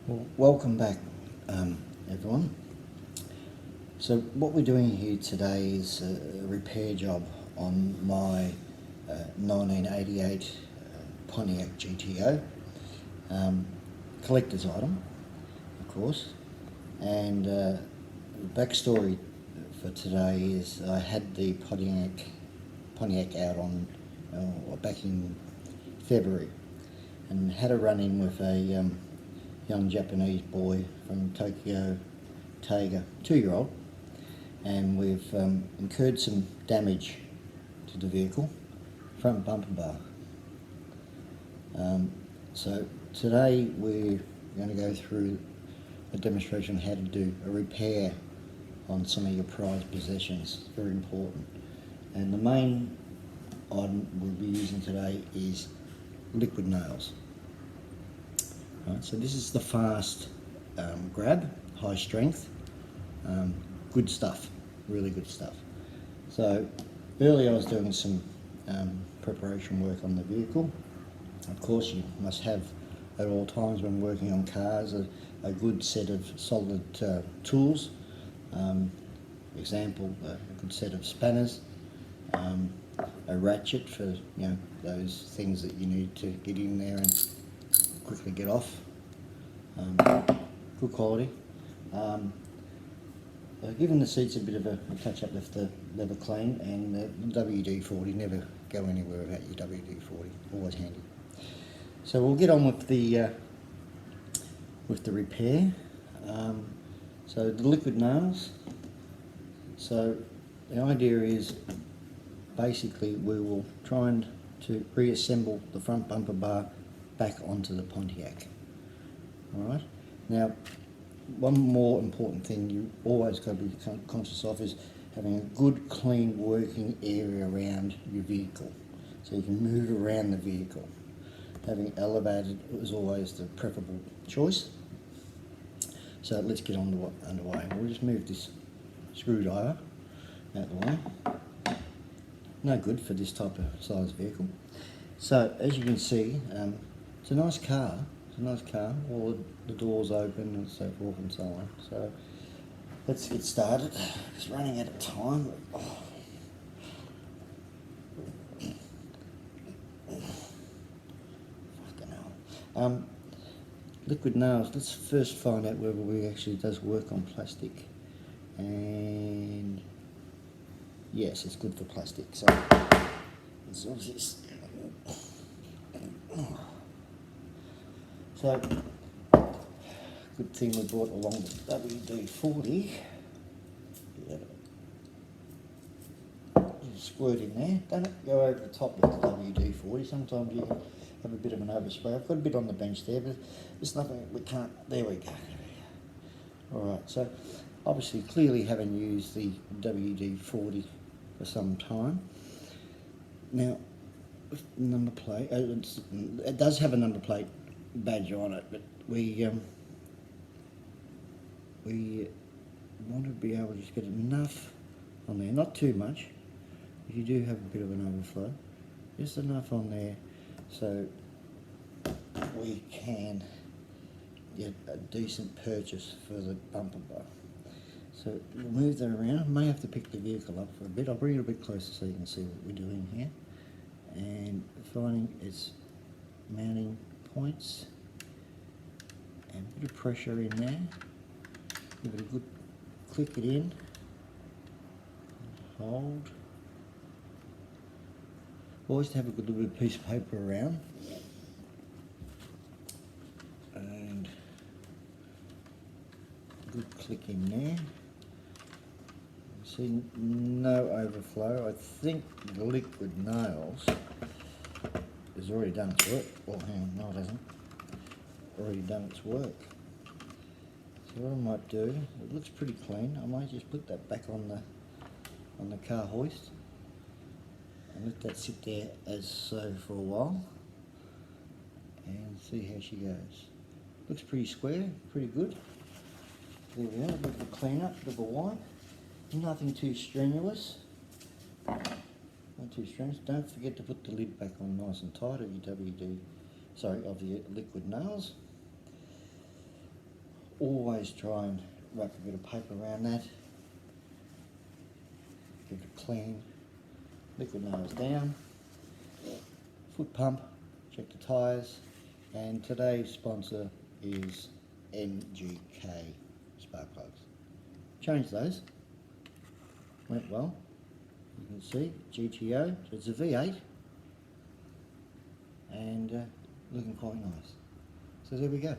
Well, welcome back, everyone. So what we're doing here today is a repair job on my 1988 Pontiac GTO, collector's item, of course. And the backstory for today is I had the Pontiac out on back in February, and had a run-in with a young Japanese boy from Tokyo, Taiga, 2-year-old, and we've incurred some damage to the vehicle, front bumper bar. So today we're going to go through a demonstration on how to do a repair on some of your prized possessions. It's very important. And the main item we'll be using today is liquid nails. Right, so this is the fast grab, high strength, good stuff, really good stuff. So earlier I was doing some preparation work on the vehicle. Of course you must have at all times when working on cars a good set of solid tools. Example, a good set of spanners, a ratchet for those things that you need to get in there and quickly get off. Good quality. Giving the seats a bit of a touch up, left the leather clean, and the WD-40, never go anywhere without your WD-40, always handy. So we'll get on with the repair. So the liquid nails. So the idea is basically we will try to reassemble the front bumper bar back onto the Pontiac. Alright, now one more important thing you always got to be conscious of is having a good clean working area around your vehicle so you can move around the vehicle. Having it elevated is always the preferable choice. So let's get underway. We'll just move this screwdriver out the way. No good for this type of size vehicle. So as you can see, it's a nice car. It's a nice car. All the doors open and so forth and so on. So let's get started. Just running out of time. Fucking hell. Liquid nails. Let's first find out whether we actually does work on plastic. And yes, it's good for plastic. So it's obviously. So, good thing we brought along the WD-40. Squirt in there. Don't go over the top with the WD-40. Sometimes you can have a bit of an overspray. I've got a bit on the bench there, but there's nothing we can't. There we go. Alright, so obviously clearly haven't used the WD-40 for some time. Now, number plate, it does have a number plate badge on it, but we want to be able to just get enough on there, not too much. If you do have a bit of an overflow, just enough on there so we can get a decent purchase for the bumper bar. So we'll move that around. I may have to pick the vehicle up for a bit. I'll bring it a bit closer so you can see what we're doing here. And finding its mounting points and a bit of pressure in there. Give it a good click it in. Hold. Always have a good little piece of paper around. And good click in there. See, no overflow. I think the liquid nails has already done its work. Oh, hang on, no it hasn't. Already done its work. So what I might do, it looks pretty clean. I might just put that back on the car hoist and let that sit there as so for a while and see how she goes. Looks pretty square, pretty good. There we are, a bit of a clean up, a bit of a wipe. Nothing too strenuous. Not too strenuous. Don't forget to put the lid back on nice and tight of your of your liquid nails. always try and wrap a bit of paper around that. Give it a clean. Liquid nails down. Foot pump. Check the tyres. And today's sponsor is MGK spark plugs. Changed those. Went well. You can see GTO. So it's a V8. And looking quite nice. So there we go.